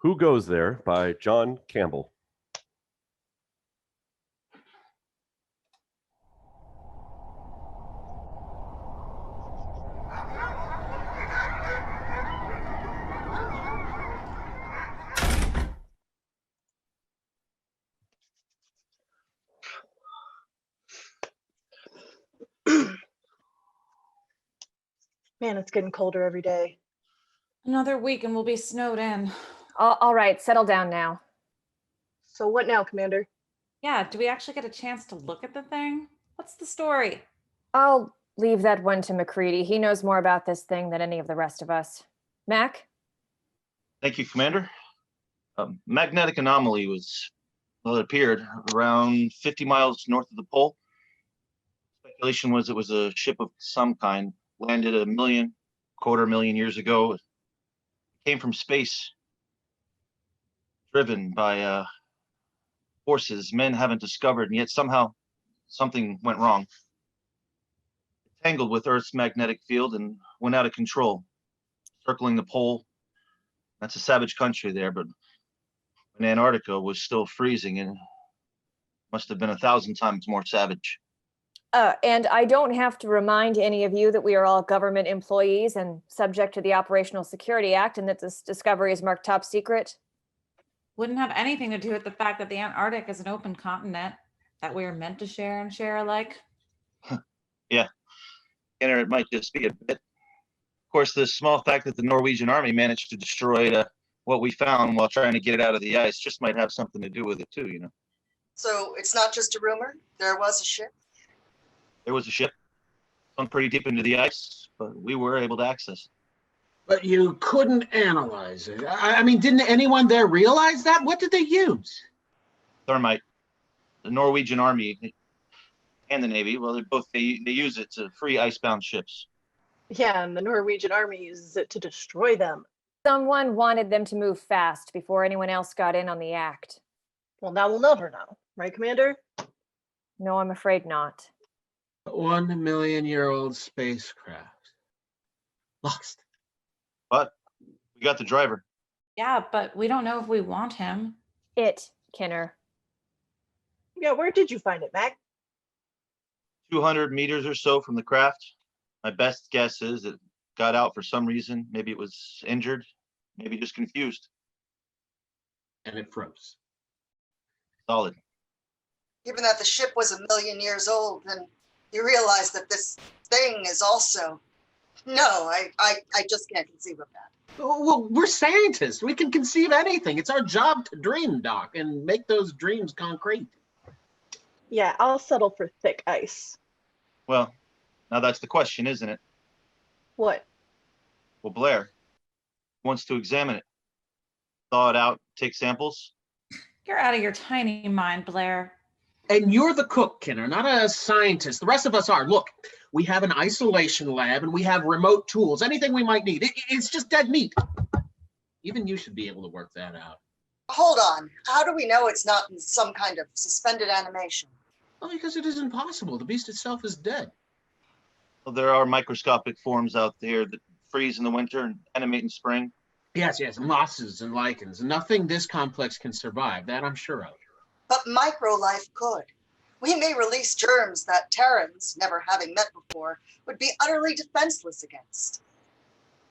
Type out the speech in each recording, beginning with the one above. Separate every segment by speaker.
Speaker 1: Who Goes There by John Campbell.
Speaker 2: Man, it's getting colder every day.
Speaker 3: Another week and we'll be snowed in.
Speaker 4: All right, settle down now.
Speaker 2: So what now, Commander?
Speaker 3: Yeah, do we actually get a chance to look at the thing? What's the story?
Speaker 4: I'll leave that one to McCready. He knows more about this thing than any of the rest of us. Mac?
Speaker 5: Thank you, Commander. Magnetic anomaly it appeared around 50 miles north of the pole. Speculation was it was a ship of some kind, landed quarter million years ago. It came from space, driven by forces men haven't discovered, and yet somehow something went wrong. It tangled with Earth's magnetic field and went out of control, circling the pole. That's a savage country there, but when Antarctica was still freezing, and must have been 1,000 times more savage.
Speaker 4: And I don't have to remind any of you that we are all government employees and subject to the Operational Security Act, and that this discovery is marked top secret.
Speaker 3: Wouldn't have anything to do with the fact that the Antarctic is an open continent that we are meant to share and share alike.
Speaker 5: Yeah, and it might just be a bit. Of course, the small fact that the Norwegian army managed to destroy what we found while trying to get it out of the ice just might have something to do with it too, you know.
Speaker 6: So it's not just a rumor? There was a ship?
Speaker 5: There was a ship, sunk pretty deep into the ice, but we were able to access it.
Speaker 7: But you couldn't analyze it. I mean, didn't anyone there realize that? What did they use?
Speaker 5: Thermite. The Norwegian army and the Navy, well, they use it to free icebound ships.
Speaker 2: Yeah, and the Norwegian army uses it to destroy them.
Speaker 4: Someone wanted them to move fast before anyone else got in on the act.
Speaker 2: Well, now we'll never know. Right, Commander?
Speaker 4: No, I'm afraid not.
Speaker 7: 1 million-year-old spacecraft. Lost.
Speaker 5: But we got the driver.
Speaker 3: Yeah, but we don't know if we want him.
Speaker 4: Kinner.
Speaker 2: Yeah, where did you find it, Mac?
Speaker 5: 200 meters or so from the craft. My best guess is it got out for some reason. Maybe it was injured, maybe just confused.
Speaker 7: And it froze.
Speaker 5: Solid.
Speaker 6: Given that the ship was 1 million years old, then you realize that this thing is also... No, I just can't conceive of that.
Speaker 7: Well, we're scientists. We can conceive anything. It's our job to dream, Doc, and make those dreams concrete.
Speaker 2: Yeah, I'll settle for thick ice.
Speaker 5: Well, now that's the question, isn't it?
Speaker 2: What?
Speaker 5: Well, Blair wants to examine it. Thaw it out, take samples.
Speaker 3: You're out of your tiny mind, Blair.
Speaker 7: And you're the cook, Kinner, not a scientist. The rest of us are. Look, we have an isolation lab and we have remote tools, anything we might need. It's just dead meat. Even you should be able to work that out.
Speaker 6: Hold on. How do we know it's not in some kind of suspended animation?
Speaker 7: Well, because it isn't possible. The beast itself is dead.
Speaker 5: Well, there are microscopic forms out there that freeze in the winter and animate in spring.
Speaker 7: Yes, mosses and lichens. Nothing this complex can survive. That I'm sure of.
Speaker 6: But microlife could. We may release germs that Terrans, never having met before, would be utterly defenseless against.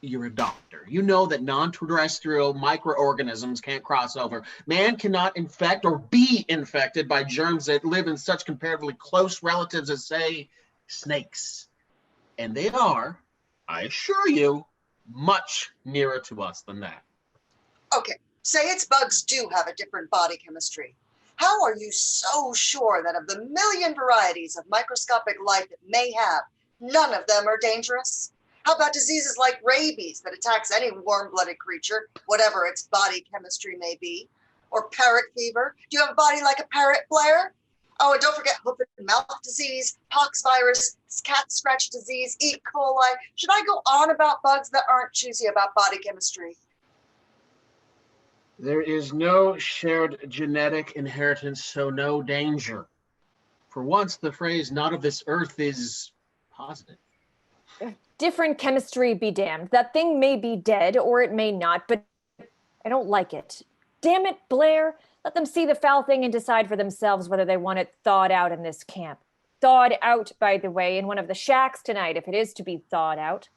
Speaker 7: You're a doctor. You know that non-terrestrial microorganisms can't cross over. Man cannot infect or be infected by germs that live in such comparatively close relatives as, say, snakes. And they are, I assure you, much nearer to us than that.
Speaker 6: Okay, say its bugs do have a different body chemistry. How are you so sure that of the million varieties of microscopic life it may have, none of them are dangerous? How about diseases like rabies that attacks any warm-blooded creature, whatever its body chemistry may be? Or parrot fever? Do you have a body like a parrot, Blair? Oh, and don't forget hoof and mouth disease, pox virus, cat scratch disease, E. coli. Should I go on about bugs that aren't choosy about body chemistry?
Speaker 7: There is no shared genetic inheritance, so no danger. For once, the phrase "not of this earth" is positive.
Speaker 4: Different chemistry be damned. That thing may be dead or it may not, but I don't like it. Damn it, Blair. Let them see the foul thing and decide for themselves whether they want it thawed out in this camp. Thawed out, by the way, in one of the shacks tonight, if it is to be thawed out.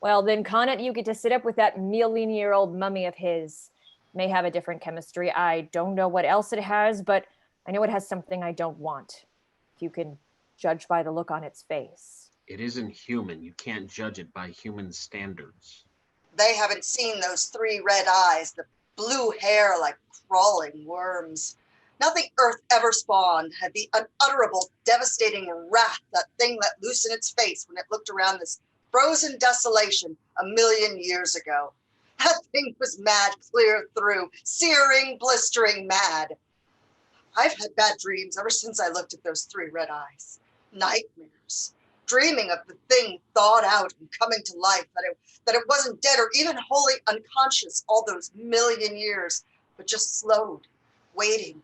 Speaker 4: Well, then, Connett, you get to sit up with that million-year-old mummy of his. May have a different chemistry. I don't know what else it has, but I know it has something I don't want. If you can judge by the look on its face.
Speaker 7: It isn't human. You can't judge it by human standards.
Speaker 6: They haven't seen those 3 red eyes, the blue hair like crawling worms. Nothing Earth ever spawned had the unutterable, devastating wrath that thing let loose in its face when it looked around this frozen desolation 1,000,000 years ago. That thing was mad clear through, searing, blistering mad. I've had bad dreams ever since I looked at those 3 red eyes. Nightmares. Dreaming of the thing thawed out and coming to life, that it wasn't dead or even wholly unconscious all those 1,000,000 years, but just slowed, waiting.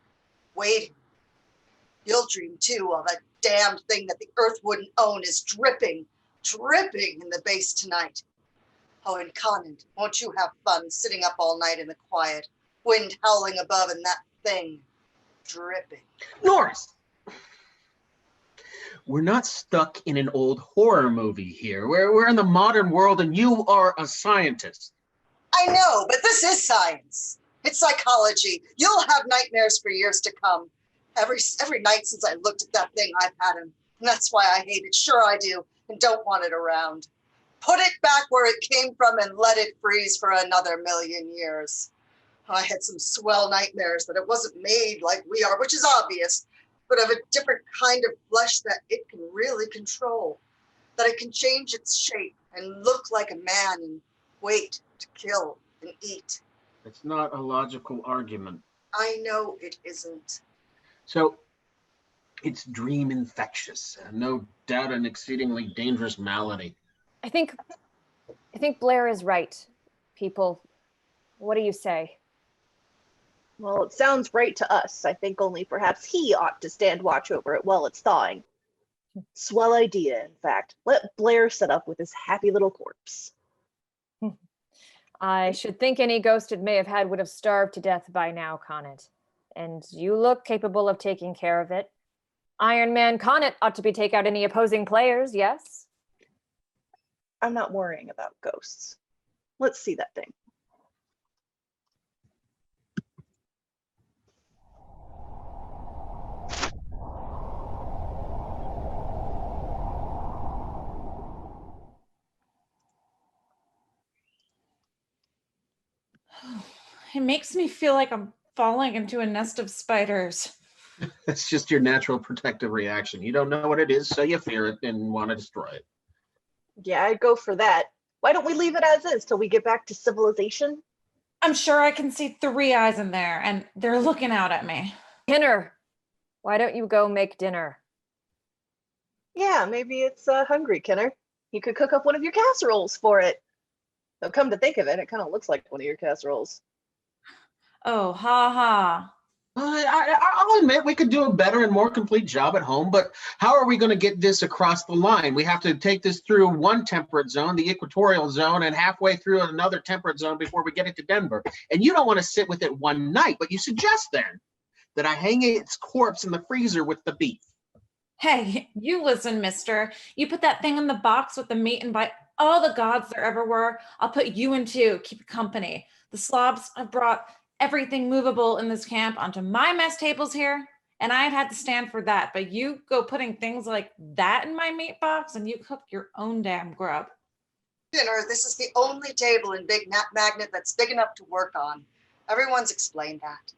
Speaker 6: You'll dream too of a damned thing that the Earth wouldn't own is dripping in the base tonight. Oh, and Conant, won't you have fun sitting up all night in the quiet, wind howling above and that thing dripping.
Speaker 7: Norris! We're not stuck in an old horror movie here. We're in the modern world and you are a scientist.
Speaker 6: I know, but this is science. It's psychology. You'll have nightmares for years to come. Every night since I looked at that thing, I've had them. And that's why I hate it. Sure I do. And don't want it around. Put it back where it came from and let it freeze for another 1,000,000 years. I had some swell nightmares that it wasn't made like we are, which is obvious, but of a different kind of flesh that it can really control, that it can change its shape and look like a man and wait to kill and eat.
Speaker 7: It's not a logical argument.
Speaker 6: I know it isn't.
Speaker 7: So it's dream infectious, no doubt an exceedingly dangerous malady.
Speaker 4: I think Blair is right, people. What do you say?
Speaker 2: Well, it sounds right to us. I think only perhaps he ought to stand watch over it while it's thawing. Swell idea, in fact. Let Blair set up with his happy little corpse.
Speaker 4: I should think any ghost it may have had would have starved to death by now, Connett. And you look capable of taking care of it. Iron Man Connett ought to be take out any opposing players, yes?
Speaker 2: I'm not worrying about ghosts. Let's see that thing.
Speaker 3: It makes me feel like I'm falling into a nest of spiders.
Speaker 7: That's just your natural protective reaction. You don't know what it is, so you fear it and want to destroy it.
Speaker 2: Yeah, I'd go for that. Why don't we leave it as is till we get back to civilization?
Speaker 3: I'm sure I can see 3 eyes in there, and they're looking out at me.
Speaker 4: Dinner. Why don't you go make dinner?
Speaker 2: Yeah, maybe it's hungry, Kenner. You could cook up one of your casseroles for it. Though come to think of it, it kind of looks like one of your casseroles.
Speaker 3: Oh, ha ha.
Speaker 7: I'll admit we could do a better and more complete job at home, but how are we going to get this across the line? We have to take this through one temperate zone, the equatorial zone, and halfway through another temperate zone before we get it to Denver. And you don't want to sit with it one night, but you suggest then that I hang its corpse in the freezer with the beef.
Speaker 3: Hey, you listen, mister. You put that thing in the box with the meat, and by all the gods there ever were, I'll put you in too. Keep company. The slobs have brought everything movable in this camp onto my mess tables here, and I've had to stand for that. But you go putting things like that in my meat box, and you cook your own damn grub.
Speaker 6: Dinner, this is the only table in Big Magnet that's big enough to work on. Everyone's explained that.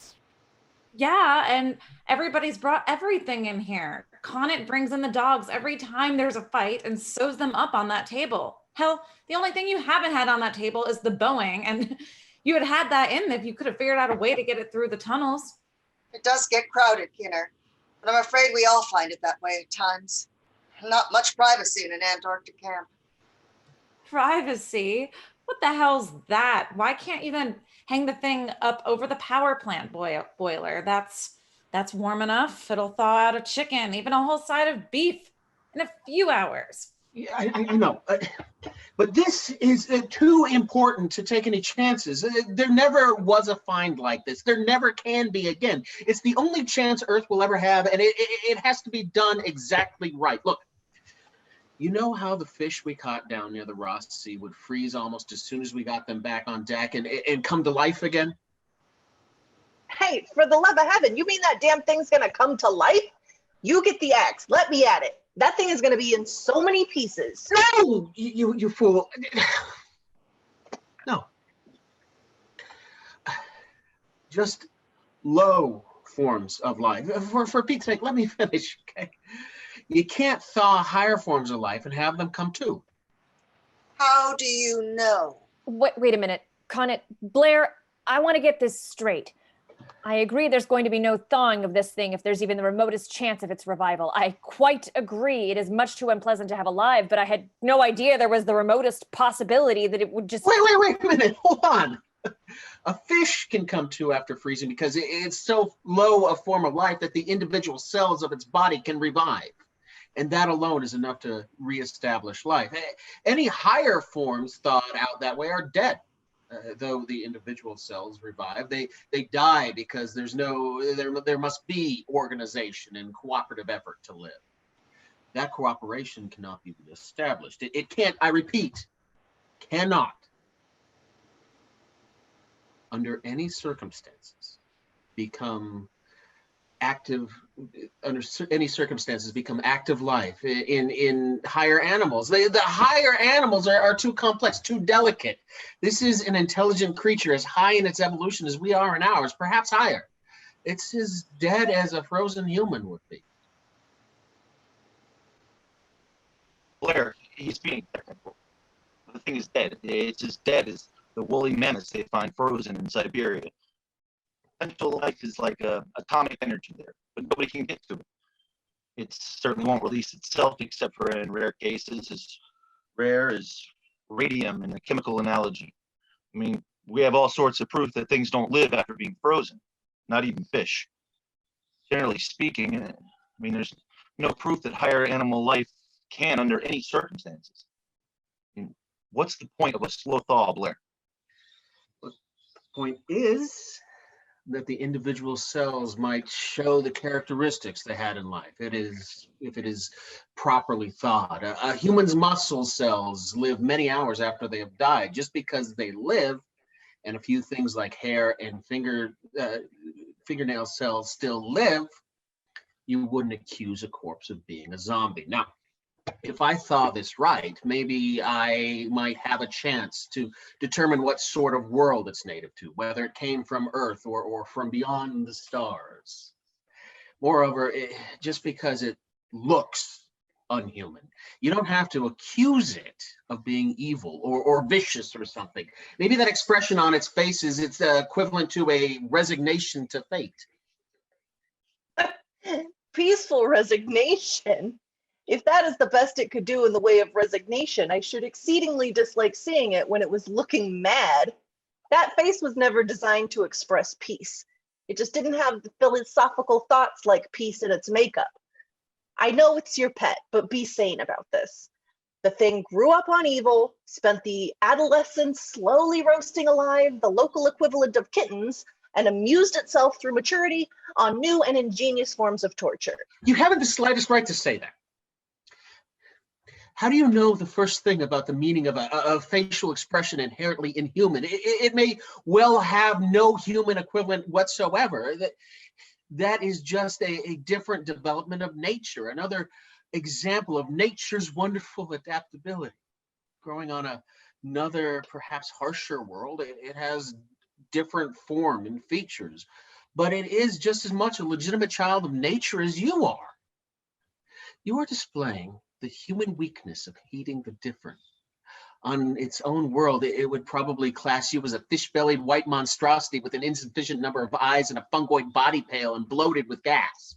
Speaker 3: Yeah, and everybody's brought everything in here. Connett brings in the dogs every time there's a fight and sews them up on that table. Hell, the only thing you haven't had on that table is the Boeing, and you had had that in if you could have figured out a way to get it through the tunnels.
Speaker 6: It does get crowded, Kinner, but I'm afraid we all find it that way at times. Not much privacy in an Antarctic camp.
Speaker 3: Privacy? What the hell's that? Why can't you then hang the thing up over the power plant boiler? That's warm enough. It'll thaw out a chicken, even a whole side of beef in a few hours.
Speaker 7: Yeah, I know. But this is too important to take any chances. There never was a find like this. There never can be again. It's the only chance Earth will ever have, and it has to be done exactly right. Look, you know how the fish we caught down near the Ross Sea would freeze almost as soon as we got them back on deck and come to life again?
Speaker 2: Hey, for the love of heaven, you mean that damn thing's gonna come to life? You get the axe. Let me at it. That thing is gonna be in so many pieces.
Speaker 7: No, you fool. No. Just low forms of life. For Pete's sake, let me finish, okay? You can't thaw higher forms of life and have them come too.
Speaker 6: How do you know?
Speaker 4: Wait a minute. Blair, I want to get this straight. I agree there's going to be no thawing of this thing if there's even the remotest chance of its revival. I quite agree. It is much too unpleasant to have alive, but I had no idea there was the remotest possibility that it would just...
Speaker 7: Wait a minute. Hold on. A fish can come to after freezing because it's so low a form of life that the individual cells of its body can revive. And that alone is enough to reestablish life. Any higher forms thawed out that way are dead. Though the individual cells revive, they die because there must be organization and cooperative effort to live. That cooperation cannot be reestablished. It can't, I repeat, cannot, under any circumstances, become active, under any circumstances, become active life in higher animals. The higher animals are too complex, too delicate. This is an intelligent creature as high in its evolution as we are in ours, perhaps higher. It's as dead as a frozen human would be.
Speaker 5: Blair, he's being technical. The thing is dead. It's as dead as the woolly mammoths they find frozen in Siberia. Potential life is like atomic energy there, but nobody can get to it. It certainly won't release itself except for in rare cases, as rare as radium in a chemical analogy. I mean, we have all sorts of proof that things don't live after being frozen, not even fish. Generally speaking, I mean, there's no proof that higher animal life can under any circumstances. I mean, what's the point of a slow thaw, Blair?
Speaker 7: The point is that the individual cells might show the characteristics they had in life. If it is properly thawed. A human's muscle cells live many hours after they have died. Just because they live, and a few things like hair and fingernail cells still live, you wouldn't accuse a corpse of being a zombie. Now, if I thought this right, maybe I might have a chance to determine what sort of world it's native to, whether it came from Earth or from beyond the stars. Moreover, just because it looks unhuman, you don't have to accuse it of being evil or vicious or something. Maybe that expression on its face is it's equivalent to a resignation to fate.
Speaker 2: Peaceful resignation. If that is the best it could do in the way of resignation, I should exceedingly dislike seeing it when it was looking mad. That face was never designed to express peace. It just didn't have the philosophical thoughts like peace in its makeup. I know it's your pet, but be sane about this. The thing grew up on evil, spent the adolescence slowly roasting alive the local equivalent of kittens, and amused itself through maturity on new and ingenious forms of torture.
Speaker 7: You haven't the slightest right to say that. How do you know the first thing about the meaning of a facial expression inherently inhuman? It may well have no human equivalent whatsoever. That is just a different development of nature, another example of nature's wonderful adaptability. Growing on another, perhaps harsher world, it has different form and features, but it is just as much a legitimate child of nature as you are. You are displaying the human weakness of hating the different. On its own world, it would probably class you as a fish-bellied white monstrosity with an insufficient number of eyes and a fungoid body pale and bloated with gas.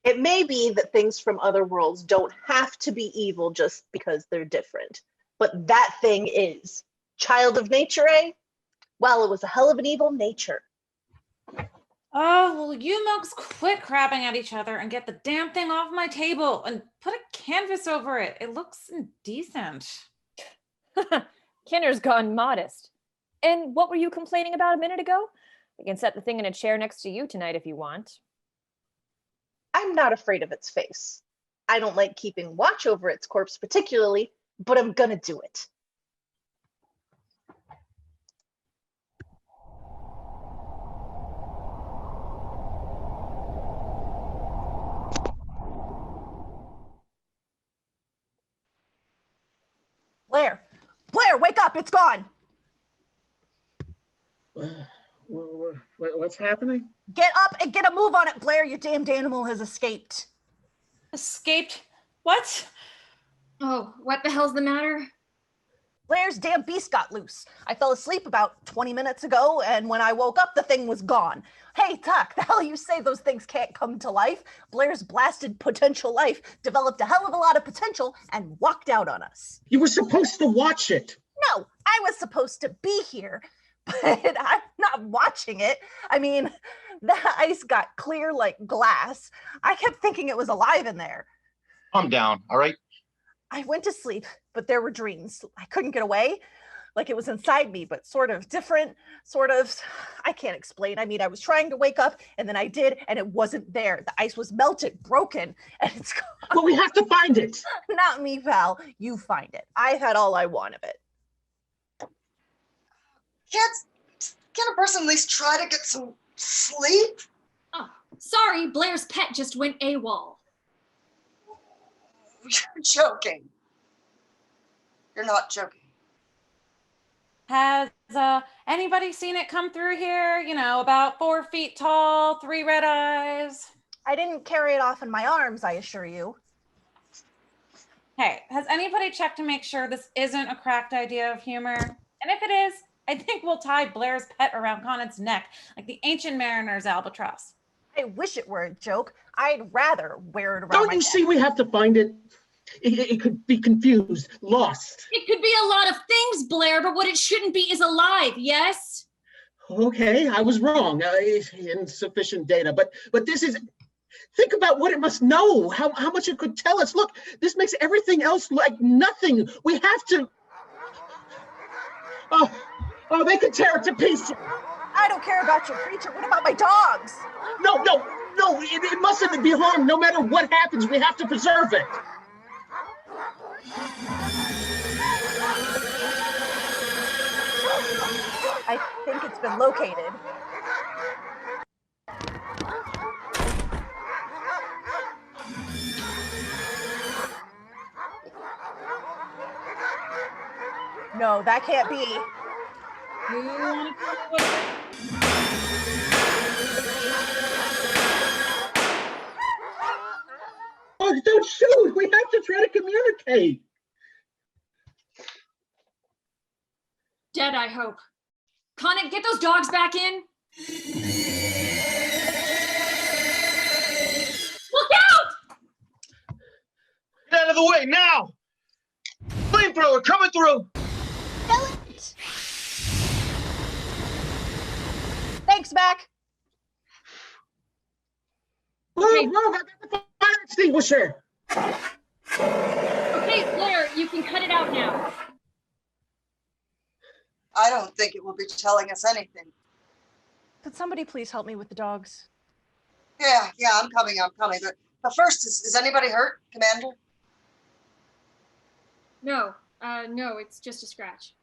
Speaker 2: It may be that things from other worlds don't have to be evil just because they're different, but that thing is. Child of nature, eh? Well, it was a hell of an evil nature.
Speaker 3: Oh, well, you milks quit crabbing at each other and get the damn thing off my table and put a canvas over it. It looks indecent.
Speaker 4: Kinner's gone modest. And what were you complaining about a minute ago? We can set the thing in a chair next to you tonight if you want.
Speaker 2: I'm not afraid of its face. I don't like keeping watch over its corpse particularly, but I'm gonna do it. Blair! Blair, wake up! It's gone!
Speaker 7: What's happening?
Speaker 2: Get up and get a move on it, Blair! Your damned animal has escaped.
Speaker 3: Escaped? What?
Speaker 8: Oh, what the hell's the matter?
Speaker 2: Blair's damn beast got loose. I fell asleep about 20 minutes ago, and when I woke up, the thing was gone. Hey, Tuck, the hell you say those things can't come to life? Blair's blasted potential life developed a hell of a lot of potential and walked out on us.
Speaker 7: You were supposed to watch it.
Speaker 2: No, I was supposed to be here, but I'm not watching it. I mean, the ice got clear like glass. I kept thinking it was alive in there.
Speaker 5: Calm down, all right?
Speaker 2: I went to sleep, but there were dreams. I couldn't get away. Like it was inside me, but sort of different, sort of, I can't explain. I mean, I was trying to wake up and then I did, and it wasn't there. The ice was melted, broken, and it's gone.
Speaker 7: But we have to find it.
Speaker 2: Not me, pal. You find it. I've had all I want of it.
Speaker 6: Can't a person at least try to get some sleep?
Speaker 8: Oh, sorry, Blair's pet just went AWOL.
Speaker 6: You're joking. You're not joking.
Speaker 3: Has anybody seen it come through here? You know, about 4 feet tall, 3 red eyes.
Speaker 2: I didn't carry it off in my arms, I assure you.
Speaker 3: Hey, has anybody checked to make sure this isn't a cracked idea of humor? And if it is, I think we'll tie Blair's pet around Conan's neck like the ancient mariner's albatross.
Speaker 2: I wish it were a joke. I'd rather wear it around
Speaker 7: Don't
Speaker 2: my
Speaker 7: you
Speaker 2: neck.
Speaker 7: see we have to find it? It could be confused, lost.
Speaker 8: It could be a lot of things, Blair, but what it shouldn't be is alive, yes?
Speaker 7: Okay, I was wrong. Insufficient data, but this is. Think about what it must know. How much it could tell us. Look, this makes everything else like nothing. We have to. Oh, they could tear it to pieces.
Speaker 2: I don't care about your creature. What about my dogs?
Speaker 7: No, it mustn't be harmed. No matter what happens, we have to preserve it.
Speaker 2: I think it's been located. No, that can't be.
Speaker 7: Oh, don't shoot. We have to try to communicate.
Speaker 8: Dead, I hope. Conan, get those dogs back in. Look out!
Speaker 5: Get out of the way now! Flamethrower coming through!
Speaker 2: Thanks, Mac.
Speaker 7: Move, I got the fire extinguisher.
Speaker 8: Okay, Blair, you can cut it out now.
Speaker 6: I don't think it will be telling us anything.
Speaker 2: Could somebody please help me with the dogs?
Speaker 6: Yeah, I'm coming. But first, is anybody hurt, Commander?
Speaker 8: No, no, it's just a scratch.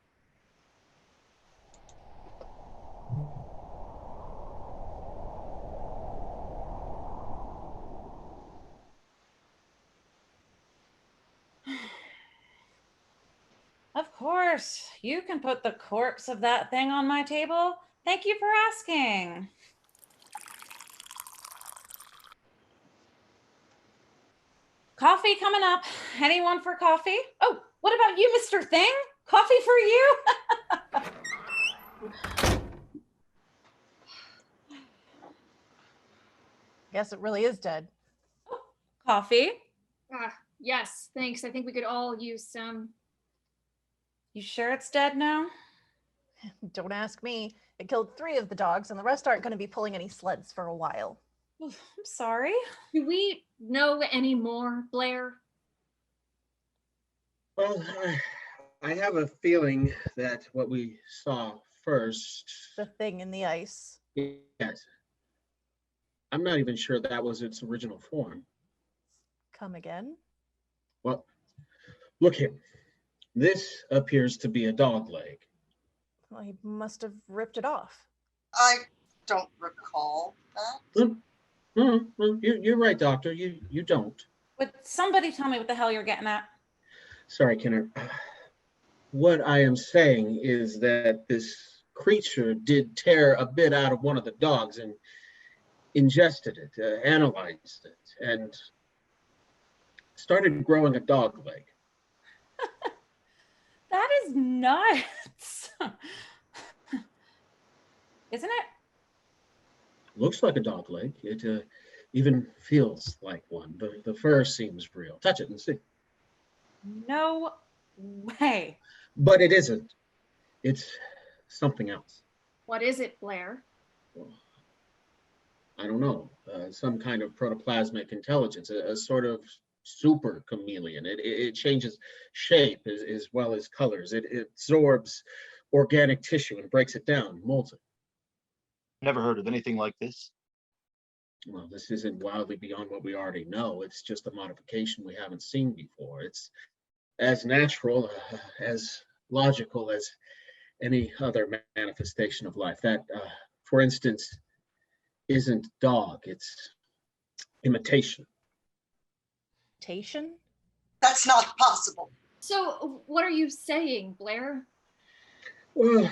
Speaker 3: Of course, you can put the corpse of that thing on my table. Thank you for asking. Coffee coming up. Anyone for coffee? Oh, what about you, Mr. Thing? Coffee for you?
Speaker 2: Guess it really is dead.
Speaker 3: Coffee?
Speaker 8: Yes, thanks. I think we could all use some.
Speaker 3: You sure it's dead now?
Speaker 2: Don't ask me. It killed 3 of the dogs, and the rest aren't going to be pulling any sleds for a while.
Speaker 3: Oof, I'm sorry.
Speaker 8: Do we know any more, Blair?
Speaker 7: Well, I have a feeling that what we saw first,
Speaker 2: The thing in the ice.
Speaker 7: yes, I'm not even sure that was its original form.
Speaker 2: Come again?
Speaker 7: Well, look here. This appears to be a dog leg.
Speaker 2: Well, he must have ripped it off.
Speaker 6: I don't recall that.
Speaker 7: Well, you're right, Doctor. You don't.
Speaker 3: Would somebody tell me what the hell you're getting at?
Speaker 7: Sorry, Kenner. What I am saying is that this creature did tear a bit out of one of the dogs and ingested it, analyzed it, and started growing a dog leg.
Speaker 3: That is nuts. Isn't it?
Speaker 7: Looks like a dog leg. It even feels like one. The fur seems real. Touch it and see.
Speaker 3: No way.
Speaker 7: But it isn't. It's something else.
Speaker 8: What is it, Blair?
Speaker 7: Well, I don't know. Some kind of protoplasmic intelligence, a sort of super chameleon. It changes shape as well as colors. It absorbs organic tissue and breaks it down, molds it.
Speaker 5: Never heard of anything like this.
Speaker 7: Well, this isn't wildly beyond what we already know. It's just a modification we haven't seen before. It's as natural, as logical as any other manifestation of life. That, for instance, isn't dog, it's imitation.
Speaker 2: Imitation?
Speaker 6: That's not possible.
Speaker 8: So, what are you saying, Blair?
Speaker 7: Well,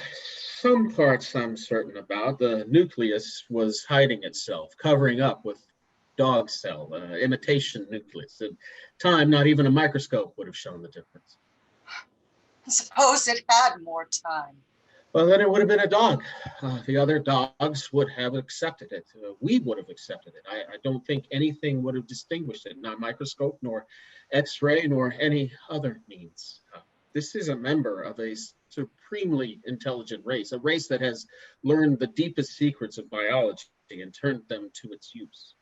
Speaker 7: some parts I'm certain about. The nucleus was hiding itself, covering up with dog cell, imitation nucleus. In time, not even a microscope would have shown the difference.
Speaker 6: Suppose it had more time.
Speaker 7: Well, then it would have been a dog. The other dogs would have accepted it. We would have accepted it. I don't think anything would have distinguished it, not microscope, nor X-ray, nor any other means. This is a member of a supremely intelligent race, a race that has learned the deepest secrets of biology and turned them to its use.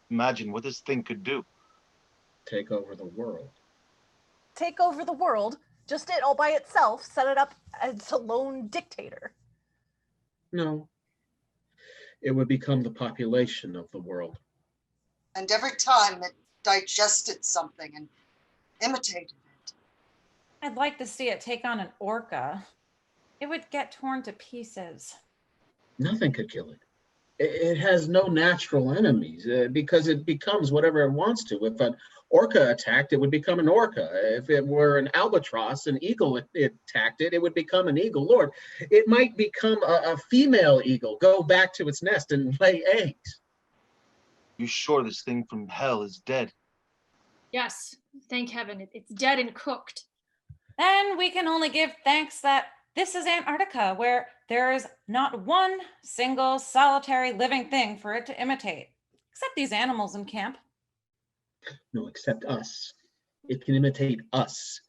Speaker 5: Imagine what this thing could do.
Speaker 7: Take over the world.
Speaker 2: Take over the world? Just it all by itself, set it up as a lone dictator.
Speaker 7: No. It would become the population of the world.
Speaker 6: And every time it digested something and imitated it.
Speaker 3: I'd like to see it take on an orca. It would get torn to pieces.
Speaker 7: Nothing could kill it. It has no natural enemies because it becomes whatever it wants to. If an orca attacked, it would become an orca. If it were an albatross, an eagle attacked it, it would become an eagle. Lord, it might become a female eagle, go back to its nest and lay eggs.
Speaker 5: You sure this thing from hell is dead?
Speaker 8: Yes, thank heaven. It's dead and cooked.
Speaker 3: Then we can only give thanks that this is Antarctica, where there is not one single solitary living thing for it to imitate, except these animals in camp.
Speaker 7: No, except us. It can imitate us.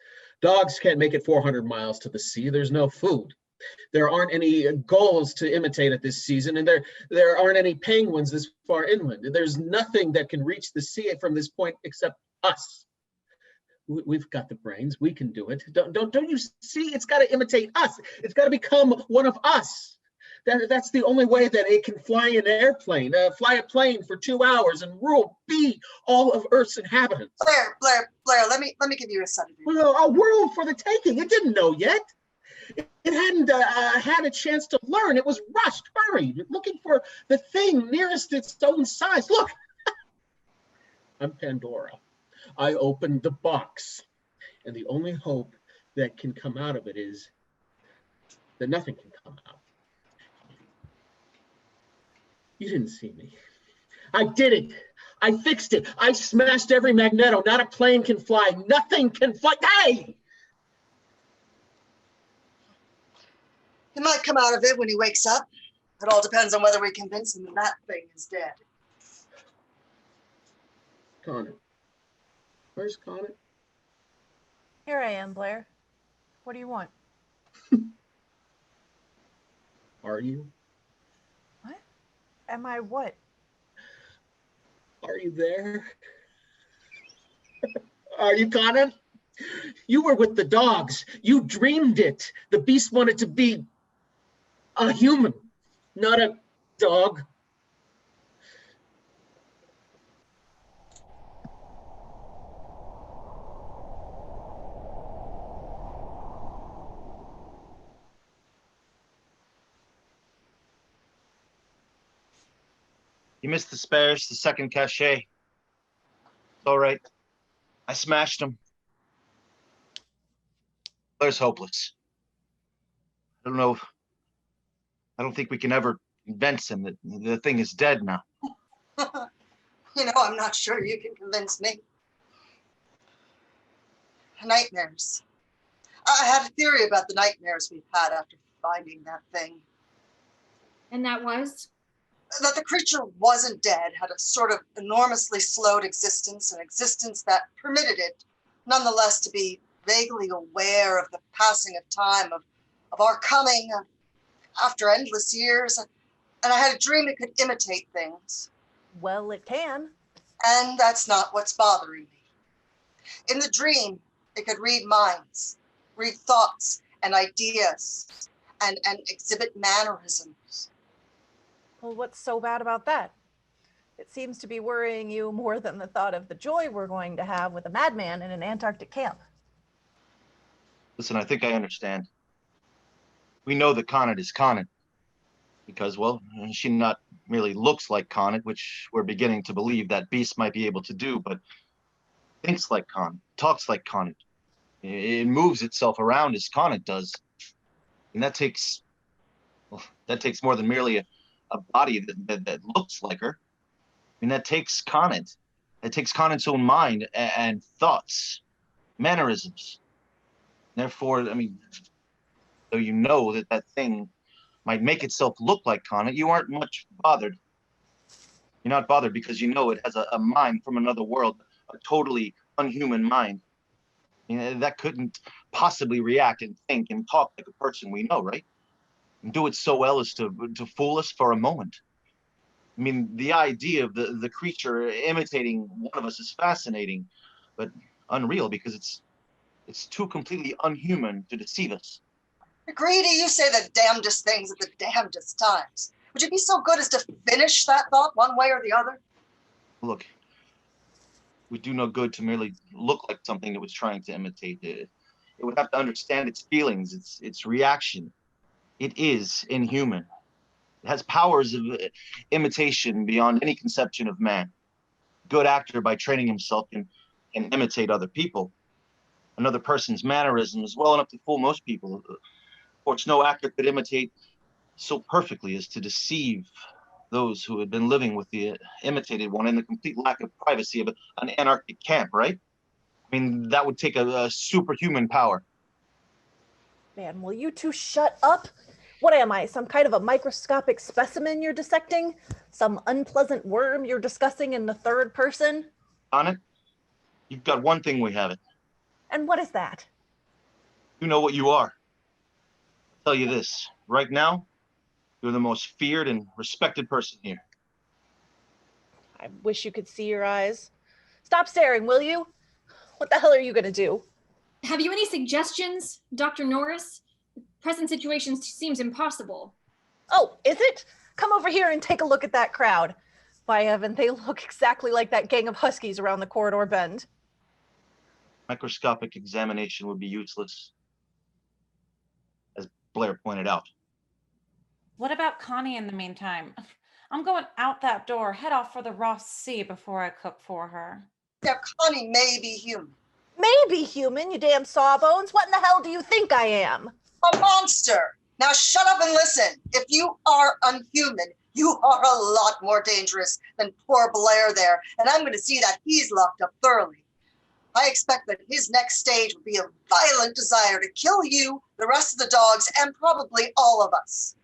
Speaker 7: Dogs can't make it 400 miles to the sea. There's no food. There aren't any gulls to imitate it this season, and there aren't any penguins this far inland. There's nothing that can reach the sea from this point except us. We've got the brains. We can do it. Don't you see? It's got to imitate us. It's got to become one of us. That's the only way that it can fly an airplane, fly a plane for 2 hours and be all of Earth's inhabitants.
Speaker 6: Blair, let me give you a sedative.
Speaker 7: Well, a world for the taking. It didn't know yet. It hadn't had a chance to learn. It was rushed, hurried, looking for the thing nearest its own size. Look, I'm Pandora. I opened the box, and the only hope that can come out of it is that nothing can come out. You didn't see me. I did it. I fixed it. I smashed every magneto. Not a plane can fly. Nothing can fly. Hey!
Speaker 6: He might come out of it when he wakes up. It all depends on whether we convince him that thing is dead.
Speaker 7: Connor. Where's Connor?
Speaker 2: Here I am, Blair. What do you want?
Speaker 7: Are you?
Speaker 9: What? Am I what?
Speaker 7: Are you there? Are you, Conan? You were with the dogs. You dreamed it. The beast wanted to be a human, not a dog.
Speaker 5: You missed the spares, the second cachet. It's all right. I smashed him. Blair's hopeless. I don't know. I don't think we can ever convince him that the thing is dead now.
Speaker 6: I'm not sure you can convince me. Nightmares. I had a theory about the nightmares we've had after finding that thing.
Speaker 8: And that was?
Speaker 6: That the creature wasn't dead, had a sort of enormously slowed existence, an existence that permitted it, nonetheless, to be vaguely aware of the passing of time, of our coming after endless years. And I had a dream it could imitate things.
Speaker 9: Well, it can.
Speaker 6: And that's not what's bothering me. In the dream, it could read minds, read thoughts and ideas, and exhibit mannerisms.
Speaker 9: Well, what's so bad about that? It seems to be worrying you more than the thought of the joy we're going to have with a madman in an Antarctic camp.
Speaker 5: Listen, I think I understand. We know that Conant is Conant because, well, she not merely looks like Conant, which we're beginning to believe that beast might be able to do, but thinks like Conant, talks like Conant. It moves itself around as Conant does. And that takes more than merely a body that looks like her. I mean, that takes Conant. It takes Conant's own mind and thoughts, mannerisms. Therefore, I mean, though you know that thing might make itself look like Conant, you aren't much bothered. You're not bothered because you know it has a mind from another world, a totally unhuman mind. That couldn't possibly react and think and talk like a person we know, right? And do it so well as to fool us for a moment. I mean, the idea of the creature imitating one of us is fascinating, but unreal because it's too completely unhuman to deceive us.
Speaker 6: Greedy, you say the damnedest things at the damnedest times. Would you be so good as to finish that thought one way or the other?
Speaker 5: Look, we do no good to merely look like something it was trying to imitate. It would have to understand its feelings, its reaction. It is inhuman. It has powers of imitation beyond any conception of man. A good actor, by training himself, can imitate other people. Another person's mannerisms well enough to fool most people. Of course, no actor could imitate so perfectly as to deceive those who had been living with the imitated one in the complete lack of privacy of an Antarctic camp, right? I mean, that would take a superhuman power.
Speaker 9: Man, will you two shut up? What am I, some kind of a microscopic specimen you're dissecting? Some unpleasant worm you're discussing in the third person?
Speaker 5: On it, you've got one thing we haven't.
Speaker 9: And what is that?
Speaker 5: You know what you are. I'll tell you this, right now, you're the most feared and respected person here.
Speaker 9: I wish you could see your eyes. Stop staring, will you? What the hell are you gonna do?
Speaker 8: Have you any suggestions, Dr. Norris? The present situation seems impossible.
Speaker 9: Oh, is it? Come over here and take a look at that crowd. Why, Evan, they look exactly like that gang of huskies around the corridor bend.
Speaker 5: Microscopic examination would be useless, as Blair pointed out.
Speaker 3: What about Connie in the meantime? I'm going out that door, head off for the Ross Sea before I cook for her.
Speaker 6: Now, Connie may be human.
Speaker 9: Maybe human, you damn sawbones. What in the hell do you think I am?
Speaker 6: A monster. Now shut up and listen. If you are unhuman, you are a lot more dangerous than poor Blair there, and I'm going to see that he's locked up thoroughly. I expect that his next stage will be a violent desire to kill you, the rest of the dogs, and probably all of us.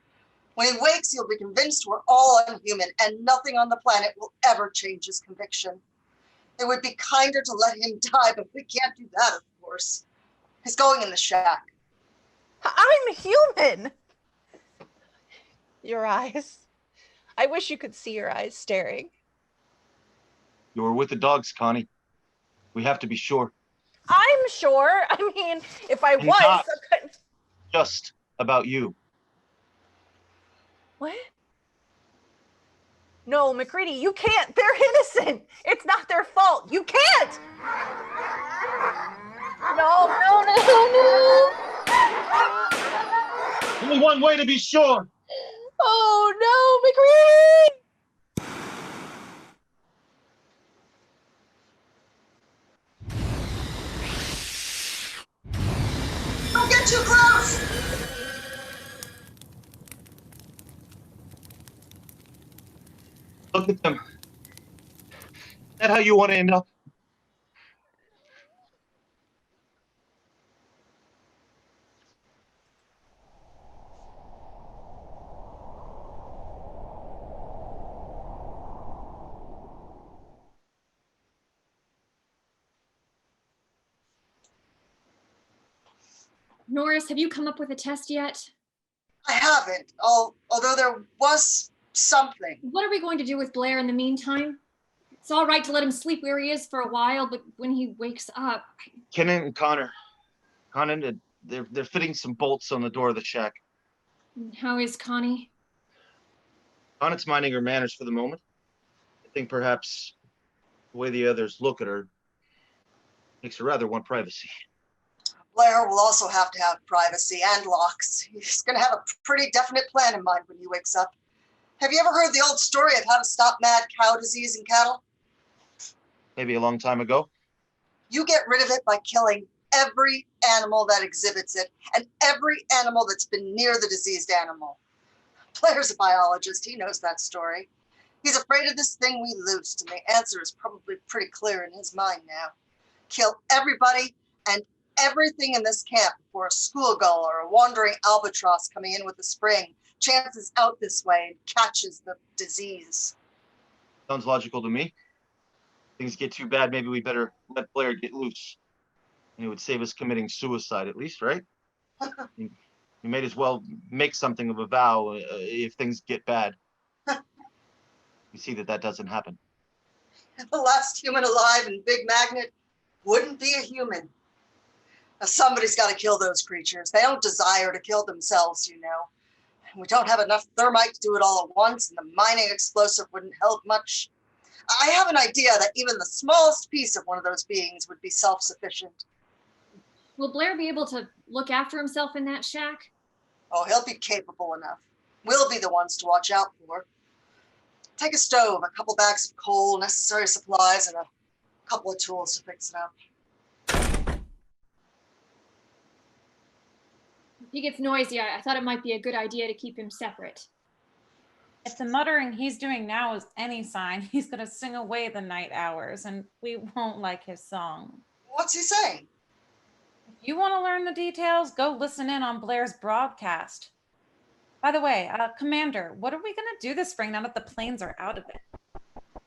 Speaker 6: When he wakes, he'll be convinced we're all unhuman, and nothing on the planet will ever change his conviction. It would be kinder to let him die, but we can't do that, of course. He's going in the shack.
Speaker 9: I'm human. Your eyes. I wish you could see your eyes staring.
Speaker 5: You were with the dogs, Connie. We have to be sure.
Speaker 9: I'm sure. I mean, if I
Speaker 5: And
Speaker 9: was.
Speaker 5: not-
Speaker 9: Okay.
Speaker 5: Just about you.
Speaker 9: What? No, McCready, you can't. They're innocent. It's not their fault. You can't. No.
Speaker 5: Only one way to be sure.
Speaker 9: Oh, no, McCready.
Speaker 6: Don't get too close!
Speaker 5: Look at them. Is that how you want to end up?
Speaker 8: Norris, have you come up with a test yet?
Speaker 6: I haven't, although there was something.
Speaker 8: What are we going to do with Blair in the meantime? It's all right to let him sleep where he is for a while, but when he wakes up...
Speaker 5: Kenan and Connor. They're fitting some bolts on the door of the shack.
Speaker 8: How is Connie?
Speaker 5: Connor's minding her manners for the moment. I think perhaps the way the others look at her makes her rather want privacy.
Speaker 6: Blair will also have to have privacy and locks. He's going to have a pretty definite plan in mind when he wakes up. Have you ever heard the old story of how to stop mad cow disease in cattle?
Speaker 5: Maybe a long time ago.
Speaker 6: You get rid of it by killing every animal that exhibits it and every animal that's been near the diseased animal. Blair's a biologist. He knows that story. He's afraid of this thing we loosed, and the answer is probably pretty clear in his mind now. Kill everybody and everything in this camp before a school gull or a wandering albatross coming in with the spring chances out this way and catches the disease.
Speaker 5: Sounds logical to me. Things get too bad, maybe we better let Blair get loose. And it would save us committing suicide at least, right? You may as well make something of a vow if things get bad. You see that doesn't happen.
Speaker 6: The last human alive in Big Magnet wouldn't be a human. Now, somebody's got to kill those creatures. They don't desire to kill themselves, you know. We don't have enough thermite to do it all at once, and the mining explosive wouldn't help much. I have an idea that even the smallest piece of one of those beings would be self-sufficient.
Speaker 8: Will Blair be able to look after himself in that shack?
Speaker 6: Oh, he'll be capable enough. We'll be the ones to watch out for. Take a stove, a couple bags of coal, necessary supplies, and a couple of tools to fix it up.
Speaker 8: If he gets noisy, I thought it might be a good idea to keep him separate.
Speaker 3: If the muttering he's doing now is any sign, he's going to sing away the night hours, and we won't like his song.
Speaker 6: What's he saying?
Speaker 3: If you want to learn the details, go listen in on Blair's broadcast. By the way, Commander, what are we going to do this spring now that the planes are out of it?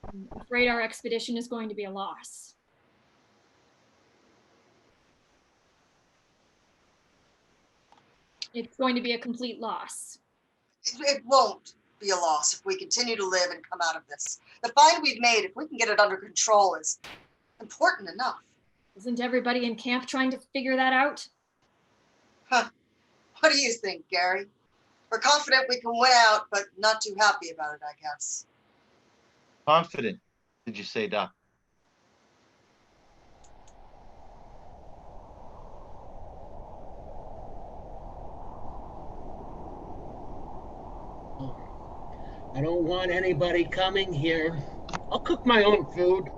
Speaker 8: I'm afraid our expedition is going to be a loss. It's going to be a complete loss.
Speaker 6: It won't be a loss if we continue to live and come out of this. The find we've made, if we can get it under control, is important enough.
Speaker 8: Isn't everybody in camp trying to figure that out?
Speaker 6: Huh. What do you think, Gary? We're confident we can win out, but not too happy about it, I guess.
Speaker 5: Confident, did you say, Doc?
Speaker 7: I don't want anybody coming here. I'll cook my own food.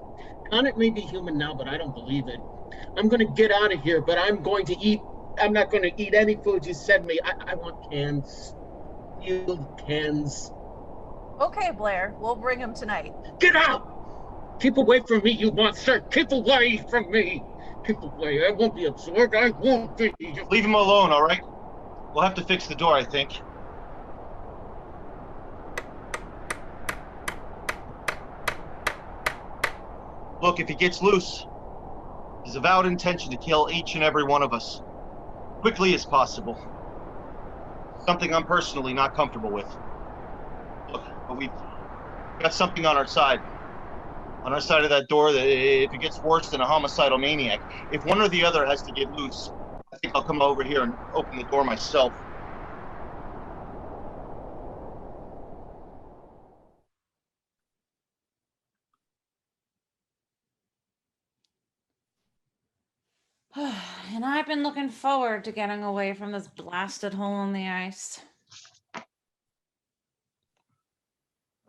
Speaker 7: Conant may be human now, but I don't believe it. I'm going to get out of here, but I'm going to eat. I'm not going to eat any food you send me. I want cans. Sealed cans.
Speaker 9: Okay, Blair, we'll bring him tonight.
Speaker 7: Get out! Keep away from me, you monster! Keep away from me! Keep away. I won't be absorbed. I won't be.
Speaker 5: Leave him alone, all right? We'll have to fix the door, I think. Look, if he gets loose, his avowed intention to kill each and every one of us, quickly as possible. Something I'm personally not comfortable with. But we've got something on our side. On our side of that door, that if it gets worse than a homicidal maniac, if one or the other has to get loose, I think I'll come over here and open the door myself.
Speaker 3: And I've been looking forward to getting away from this blasted hole in the ice.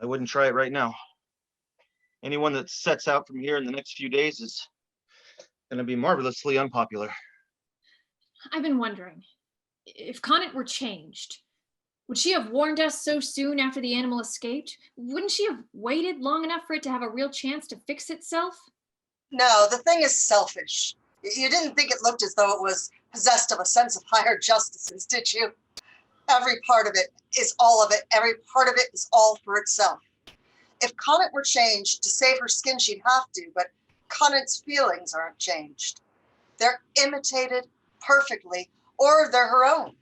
Speaker 5: I wouldn't try it right now. Anyone that sets out from here in the next few days is going to be marvelously unpopular.
Speaker 8: I've been wondering, if Conant were changed, would she have warned us so soon after the animal escaped? Wouldn't she have waited long enough for it to have a real chance to fix itself?
Speaker 6: No, the thing is selfish. You didn't think it looked as though it was possessed of a sense of higher justice, did you? Every part of it is all of it. Every part of it is all for itself. If Conant were changed, to save her skin, she'd have to, but Conant's feelings aren't changed. They're imitated perfectly, or they're her own.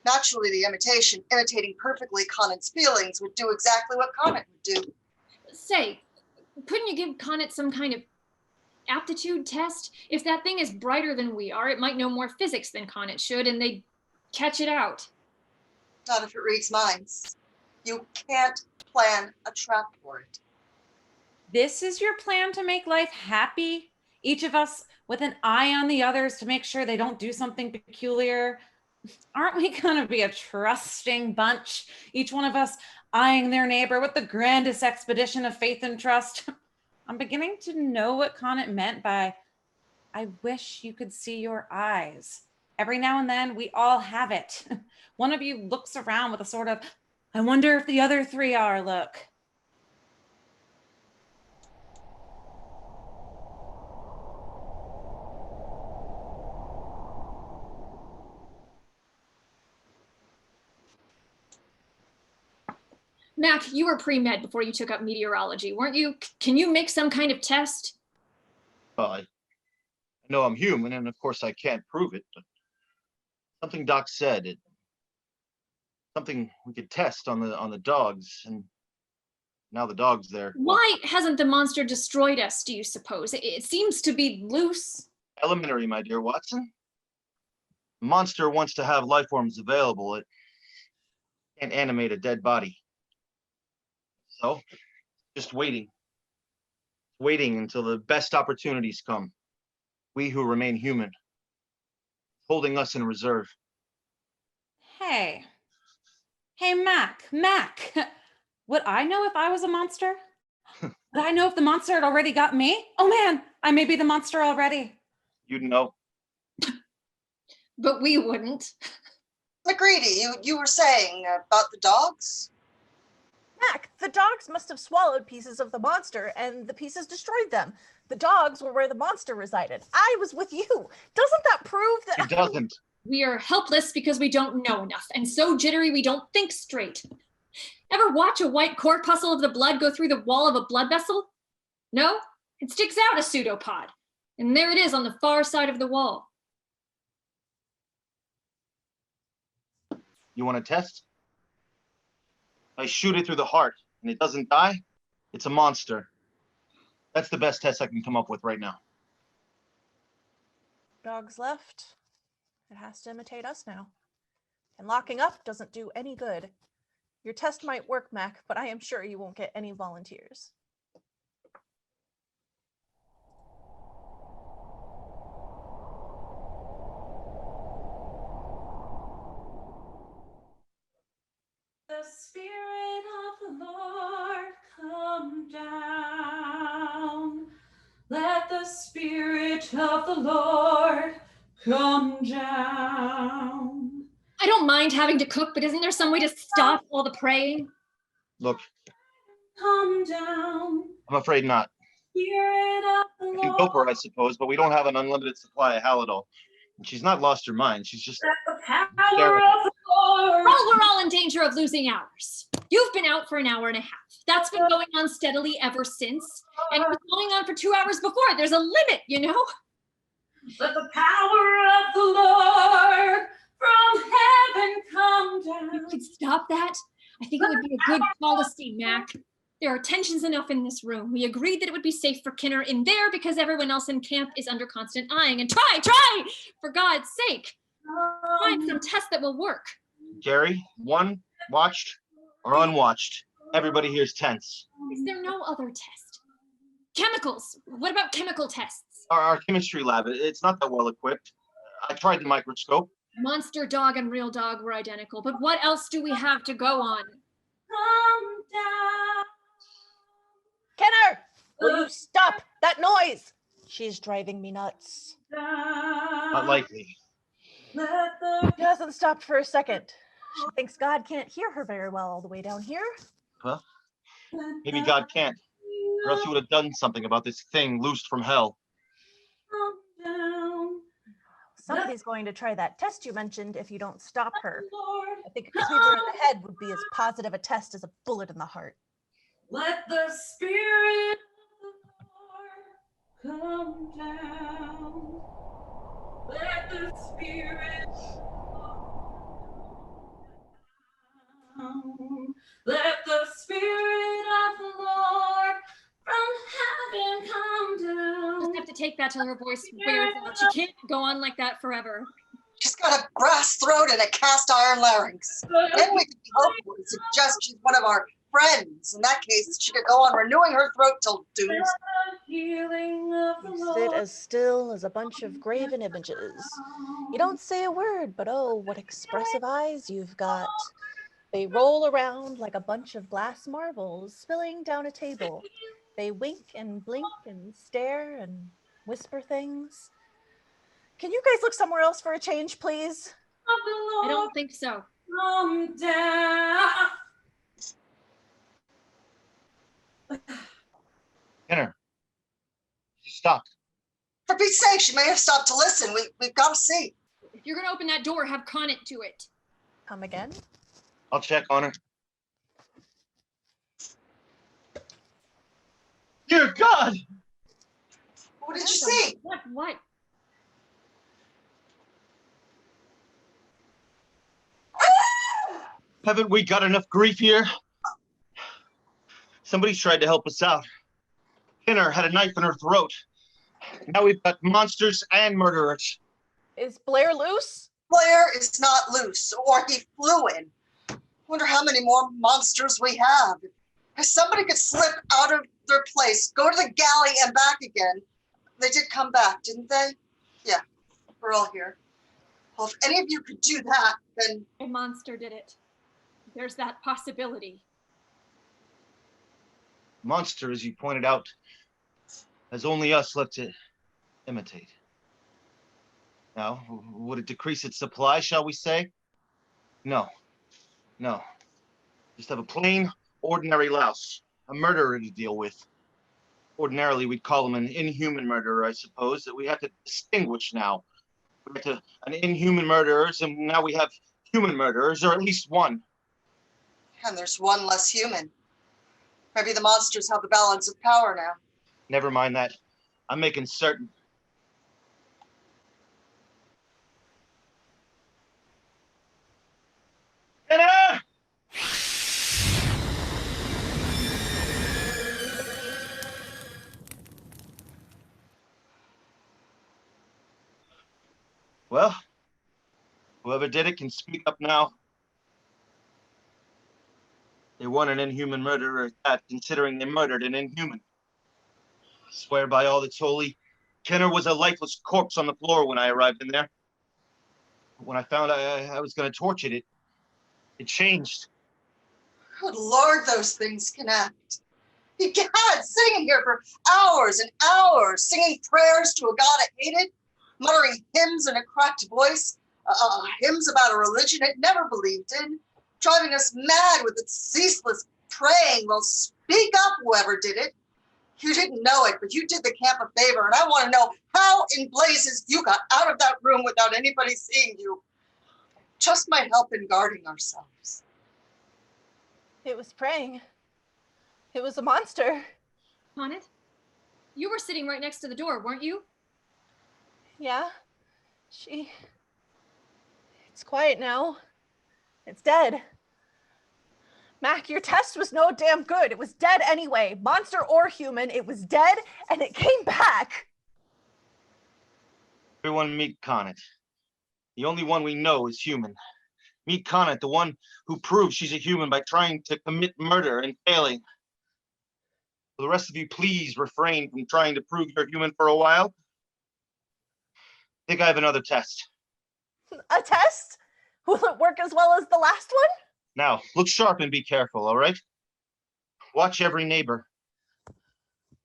Speaker 6: Naturally, the imitation, imitating perfectly Conant's feelings, would do exactly what Conant would do.
Speaker 8: Say, couldn't you give Conant some kind of aptitude test? If that thing is brighter than we are, it might know more physics than Conant should, and they'd catch it out.
Speaker 6: Not if it reads minds. You can't plan a trap for it.
Speaker 3: This is your plan to make life happy? Each of us with an eye on the others to make sure they don't do something peculiar? Aren't we gonna be a trusting bunch? Each one of us eyeing their neighbor with the grandest expedition of faith and trust. I'm beginning to know what Conant meant by, I wish you could see your eyes. Every now and then we all have it. One of you looks around with a sort of, I wonder if the other three are look.
Speaker 8: Mac, you were pre-med before you took up meteorology, weren't you? Can you make some kind of test?
Speaker 5: Well, I know I'm human, and of course I can't prove it, but something Doc said, something we could test on the dogs, and now the dog's there.
Speaker 8: Why hasn't the monster destroyed us, do you suppose? It seems to be loose.
Speaker 5: Elementary, my dear Watson. The monster wants to have life forms available. It can't animate a dead body. So, just waiting until the best opportunities come. We who remain human, holding us in reserve.
Speaker 3: Hey, Mac, would I know if I was a monster? Would I know if the monster had already got me? Oh man, I may be the monster already.
Speaker 5: You'd know.
Speaker 8: But we wouldn't.
Speaker 6: McGreedy, you were saying about the dogs?
Speaker 9: Mac, the dogs must have swallowed pieces of the monster and the pieces destroyed them. The dogs were where the monster resided. I was with you. Doesn't that prove that?
Speaker 5: It doesn't.
Speaker 8: We are helpless because we don't know enough, and so jittery we don't think straight. Ever watch a white corpuscle of the blood go through the wall of a blood vessel? No? It sticks out a pseudopod. And there it is on the far side of the wall.
Speaker 5: You want to test? I shoot it through the heart and it doesn't die. It's a monster. That's the best test I can come up with right now.
Speaker 9: Dogs left. It has to imitate us now. And locking up doesn't do any good. Your test might work, Mac, but I am sure you won't get any volunteers.
Speaker 3: The Spirit of the Lord come down. Let the Spirit of the Lord come down.
Speaker 8: I don't mind having to cook, but isn't there some way to stop all the praying?
Speaker 5: Look,
Speaker 3: Come down.
Speaker 5: I'm afraid not.
Speaker 3: Spirit of the
Speaker 5: I can help her,
Speaker 3: Lord.
Speaker 5: I suppose, but we don't have an unlimited supply of Halidol. And she's not lost her mind. She's just
Speaker 3: Let the power of the Lord.
Speaker 8: Well, we're all in danger of losing ours. You've been out for an hour and a half. That's been going on steadily ever since. And it was going on for 2 hours before. There's a limit, you know?
Speaker 3: Let the power of the Lord from heaven come down.
Speaker 8: You could stop that. I think it would be a good policy, Mac. There are tensions enough in this room. We agreed that it would be safe for Kinner in there because everyone else in camp is under constant eyeing. And try, for God's sake. Find some test that will work.
Speaker 5: Gary, one, watched or unwatched. Everybody here's tense.
Speaker 8: Is there no other test? Chemicals. What about chemical tests?
Speaker 5: Our chemistry lab, it's not that well equipped. I tried the microscope.
Speaker 8: Monster dog and real dog were identical, but what else do we have to go on?
Speaker 3: Calm down.
Speaker 9: Kenner, will you stop that noise? She's driving me nuts.
Speaker 5: Not likely.
Speaker 9: She hasn't stopped for a second. She thinks God can't hear her very well all the way down here.
Speaker 5: Well, maybe God can't. Or else he would have done something about this thing loosed from hell.
Speaker 9: Somebody's going to try that test you mentioned if you don't stop her. I think a cleaver in the head would be as positive a test as a bullet in the heart.
Speaker 3: Let the spirit of the Lord come down. Let the spirit down. Let the spirit of the Lord from heaven come down.
Speaker 8: Just have to take that till her voice wears out. She can't go on like that forever.
Speaker 6: She's got a brass throat and a cast iron larynx. Then we could be hopeful and suggest she's one of our friends. In that case, she could go on renewing her throat till doomsday.
Speaker 9: You sit as still as a bunch of graven images. You don't say a word, but oh, what expressive eyes you've got. They roll around like a bunch of glass marbles spilling down a table. They wink and blink and stare and whisper things. Can you guys look somewhere else for a change, please?
Speaker 8: I don't think so.
Speaker 3: Come down.
Speaker 5: Kinner, she stopped.
Speaker 6: For Pete's sake, she may have stopped to listen. We've got to see.
Speaker 8: If you're gonna open that door, have Conant do it.
Speaker 9: Come again?
Speaker 5: I'll check on her. Dear God!
Speaker 6: What did you see?
Speaker 8: What?
Speaker 5: Haven't we got enough grief here? Somebody's tried to help us out. Kinner had a knife in her throat. Now we've got monsters and murderers.
Speaker 9: Is Blair loose?
Speaker 6: Blair is not loose, or he flew in. Wonder how many more monsters we have. If somebody could slip out of their place, go to the galley and back again. They did come back, didn't they? Yeah, we're all here. Well, if any of you could do that, then...
Speaker 8: A monster did it. There's that possibility.
Speaker 5: Monster, as you pointed out, has only us left to imitate. Now, would it decrease its supply, shall we say? No. Just have a plain, ordinary louse, a murderer to deal with. Ordinarily, we'd call him an inhuman murderer, I suppose, that we have to distinguish now. We have to an inhuman murderers, and now we have human murderers, or at least one.
Speaker 6: And there's one less human. Maybe the monsters have the balance of power now.
Speaker 5: Never mind that. I'm making certain. Anna! Well, whoever did it can speak up now. They weren't an inhuman murderer at that, considering they murdered an inhuman. I swear by all that's holy, Kinner was a lifeless corpse on the floor when I arrived in there. When I found I was going to torch it, it changed.
Speaker 6: Good Lord, those things can act. God, sitting in here for hours and hours, singing prayers to a God it hated, muttering hymns in a cracked voice, hymns about a religion it never believed in, driving us mad with its ceaseless praying. Well, speak up, whoever did it. You didn't know it, but you did the camp a favor, and I want to know how in blazes you got out of that room without anybody seeing you. Just might help in guarding ourselves.
Speaker 9: It was praying. It was a monster.
Speaker 8: Conant, you were sitting right next to the door, weren't you?
Speaker 9: Yeah. It's quiet now. It's dead. Mac, your test was no damn good. It was dead anyway. Monster or human, it was dead and it came back.
Speaker 5: Everyone meet Conant. The only one we know is human. Meet Conant, the one who proves she's a human by trying to commit murder and failing. Will the rest of you please refrain from trying to prove you're human for a while? I think I have another test.
Speaker 9: A test? Will it work as well as the last one?
Speaker 5: Now, look sharp and be careful, all right? Watch every neighbor.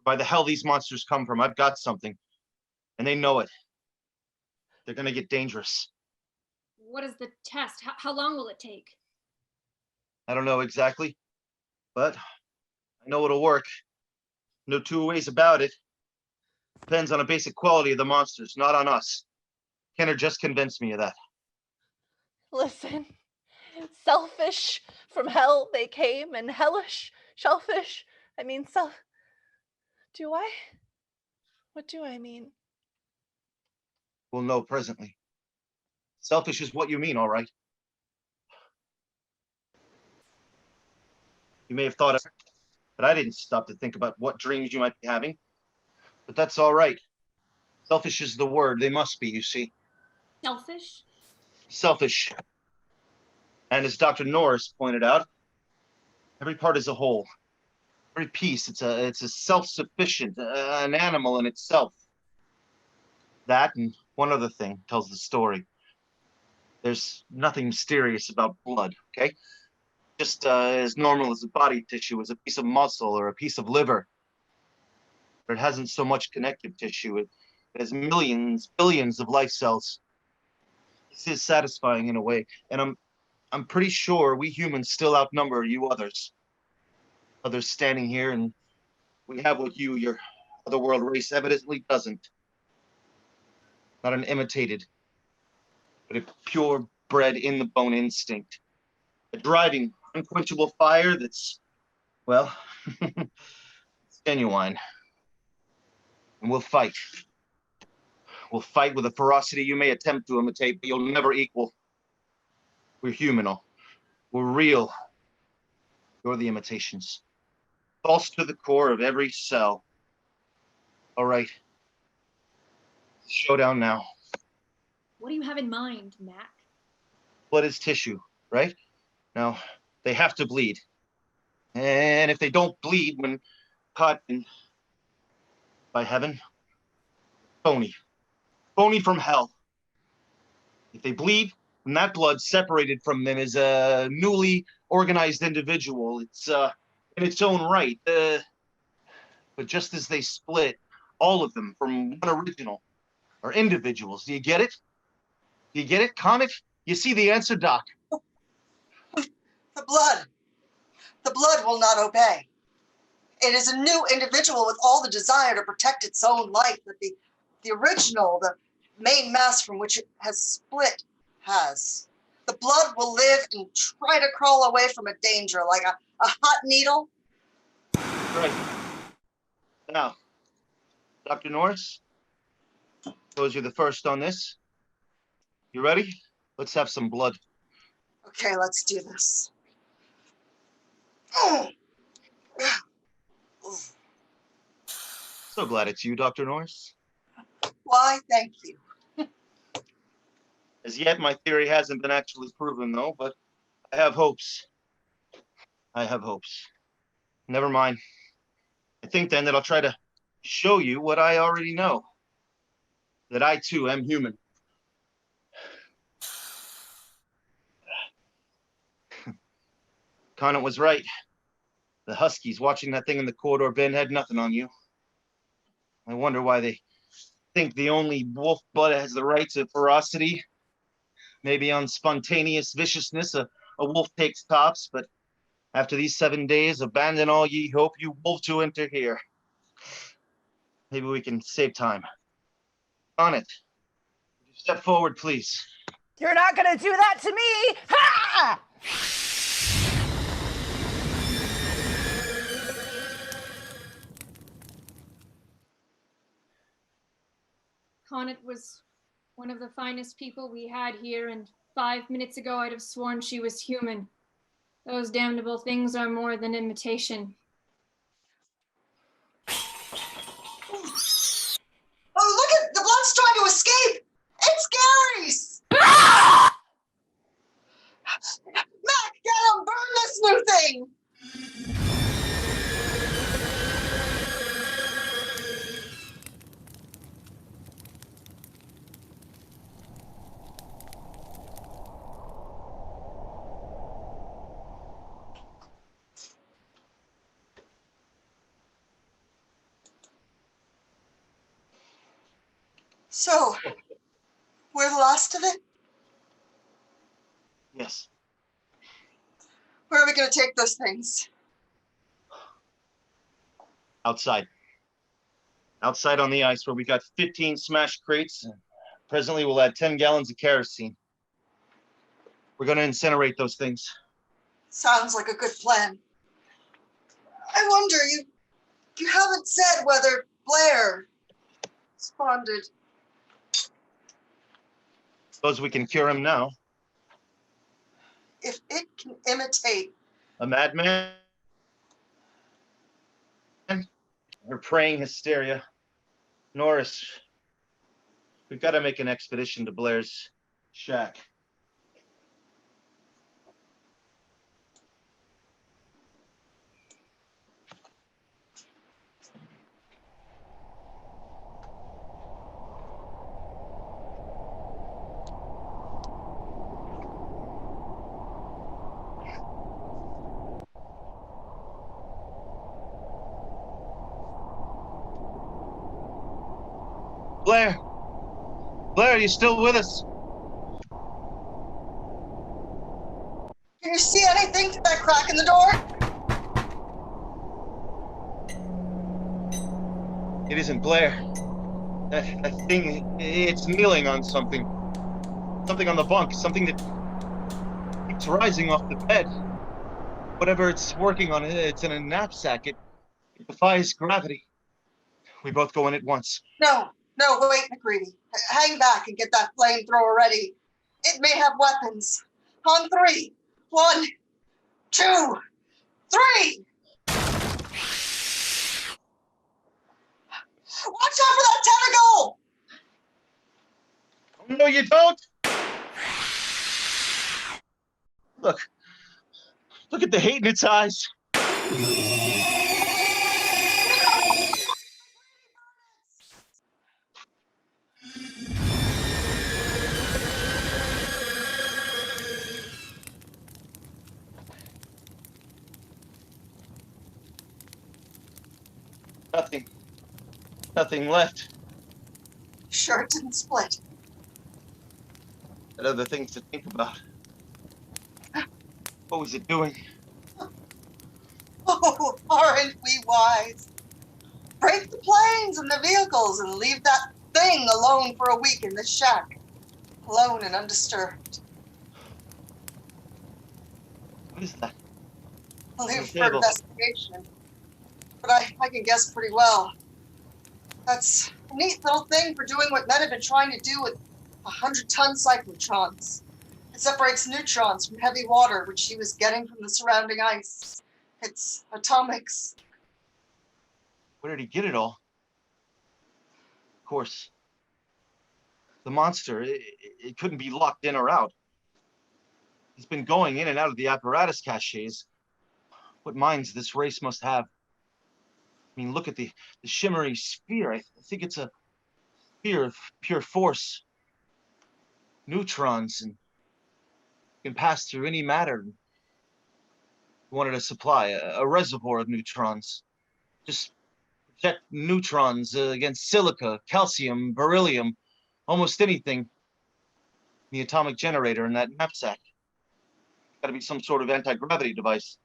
Speaker 5: By the hell these monsters come from, I've got something. And they know it. They're gonna get dangerous.
Speaker 8: What is the test? How long will it take?
Speaker 5: I don't know exactly, but I know it'll work. No two ways about it. Depends on the basic quality of the monsters, not on us. Kenner just convinced me of that.
Speaker 9: Listen, selfish from hell they came, and hellish, shellfish. I mean, do I? What do I mean?
Speaker 5: We'll know presently. Selfish is what you mean, all right. You may have thought of it, but I didn't stop to think about what dreams you might be having. But that's all right. Selfish is the word. They must be, you see.
Speaker 8: Selfish?
Speaker 5: Selfish. And as Dr. Norris pointed out, every part is a whole. Every piece, it's a self-sufficient, an animal in itself. That and one other thing tells the story. There's nothing mysterious about blood, okay? Just as normal as a body tissue, as a piece of muscle or a piece of liver. But it hasn't so much connective tissue. It has millions, billions of life cells. This is satisfying in a way, and I'm pretty sure we humans still outnumber you others. Others standing here, and we have what you, your otherworld race, evidently doesn't. Not an imitated, but a purebred in-the-bone instinct. A driving, unquenchable fire that's, well, it's genuine. And we'll fight. We'll fight with a ferocity you may attempt to imitate, but you'll never equal. We're human. We're real. You're the imitations. False to the core of every cell. All right. Showdown now.
Speaker 8: What do you have in mind, Mac?
Speaker 5: Blood is tissue, right? Now, they have to bleed. And if they don't bleed when caught in, by heaven, phony. Phony from hell. If they bleed, then that blood separated from them is a newly organized individual. It's in its own right. But just as they split, all of them from one original are individuals. Do you get it? Do you get it, Comet? You see the answer, Doc?
Speaker 6: The blood will not obey. It is a new individual with all the desire to protect its own life that the original, the main mass from which it has split, has. The blood will live and try to crawl away from a danger like a hot needle.
Speaker 5: Right. Now, Dr. Norris, suppose you're the first on this. You ready? Let's have some blood.
Speaker 6: Okay, let's do this.
Speaker 5: So glad it's you, Dr. Norris.
Speaker 6: Why, thank you.
Speaker 5: As yet, my theory hasn't been actually proven, though, but I have hopes. I have hopes. Never mind. I think then that I'll try to show you what I already know. That I, too, am human. Conant was right. The Huskies watching that thing in the corridor bin had nothing on you. I wonder why they think the only wolf blood has the right to ferocity. Maybe on spontaneous viciousness, a wolf takes tops, but after these 7 days, abandon all ye hope, you wolf to enter here. Maybe we can save time. Conant, step forward, please.
Speaker 9: You're not gonna do that to me! Ha!
Speaker 8: Conant was one of the finest people we had here, and 5 minutes ago I'd have sworn she was human. Those damnable things are more than imitation.
Speaker 6: Oh, look at the blood's trying to escape! It's Gary's! Mac, get him! Burn this new thing! So, we're the last of it?
Speaker 5: Yes.
Speaker 6: Where are we going to take those things?
Speaker 5: Outside. Outside on the ice where we got 15 smashed crates. Presently, we'll add 10 gallons of kerosene. We're going to incinerate those things.
Speaker 6: Sounds like a good plan. I wonder, you haven't said whether Blair responded.
Speaker 5: Suppose we can cure him now.
Speaker 6: If it can imitate,
Speaker 5: A madman? Or praying hysteria? Norris, we've got to make an expedition to Blair's shack. Blair! Blair, are you still with us?
Speaker 6: can you see anything through that crack in the door?
Speaker 5: It isn't Blair. That thing, it's kneeling on something. Something on the bunk, something that keeps rising off the bed. Whatever it's working on, it's in a knapsack. It defies gravity. We both go in at once.
Speaker 6: No, wait, McCready. Hang back and get that flamethrower ready. It may have weapons. On 3. 1, 2, 3! Watch out for that tentacle!
Speaker 5: Oh, no, you don't! Look at the hate in its eyes. Nothing left.
Speaker 6: Sure it didn't split.
Speaker 5: Had other things to think about. What was it doing?
Speaker 6: Oh, aren't we wise? Break the planes and the vehicles and leave that thing alone for a week in this shack. Alone and undisturbed.
Speaker 5: What is that?
Speaker 6: Leave for
Speaker 5: Table.
Speaker 6: investigation. But I can guess pretty well. That's a neat little thing for doing what men have been trying to do with 100-ton cyclotrons. It separates neutrons from heavy water, which he was getting from the surrounding ice. It's atomics.
Speaker 5: Where did he get it all? Of course. The monster, it couldn't be locked in or out. He's been going in and out of the apparatus caches. What minds this race must have. I mean, look at the shimmery sphere. I think it's a sphere of pure force. Neutrons and can pass through any matter. We wanted a supply, a reservoir of neutrons. Just project neutrons against silica, calcium, beryllium, almost anything. The atomic generator in that knapsack. Got to be some sort of anti-gravity device.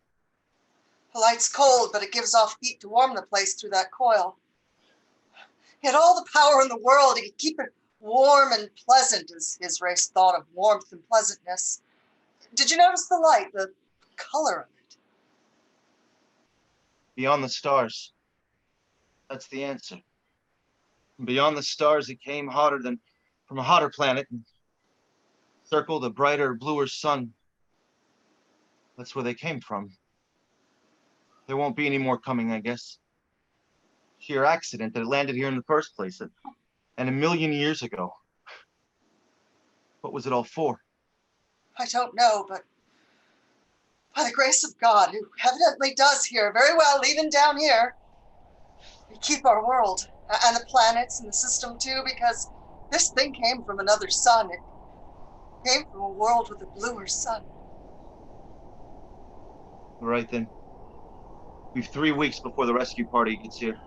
Speaker 6: The light's cold, but it gives off heat to warm the place through that coil. He had all the power in the world. He could keep it warm and pleasant, as his race thought of warmth and pleasantness. Did you notice the light, the color of it?
Speaker 5: Beyond the stars. That's the answer. From beyond the stars, it came hotter than from a hotter planet and circled a brighter, bluer sun. That's where they came from. There won't be any more coming, I guess. Sheer accident that it landed here in the first place, and a million years ago. What was it all for?
Speaker 6: I don't know, but by the grace of God, who evidently does here very well, even down here, we keep our world and the planets and the system too, because this thing came from another sun. It came from a world with a bluer sun.
Speaker 5: All right then. We've 3 weeks before the rescue party gets here.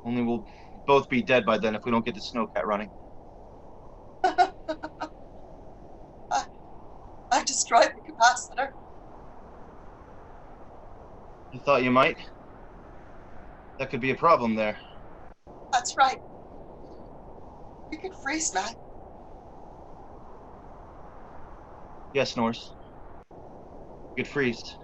Speaker 5: Only we'll both be dead by then if we don't get the snowcat running.
Speaker 6: I've destroyed the capacitor.
Speaker 5: I thought you might. That could be a problem there.
Speaker 6: That's right. We could freeze, Matt.
Speaker 5: Yes, Norse. We could freeze.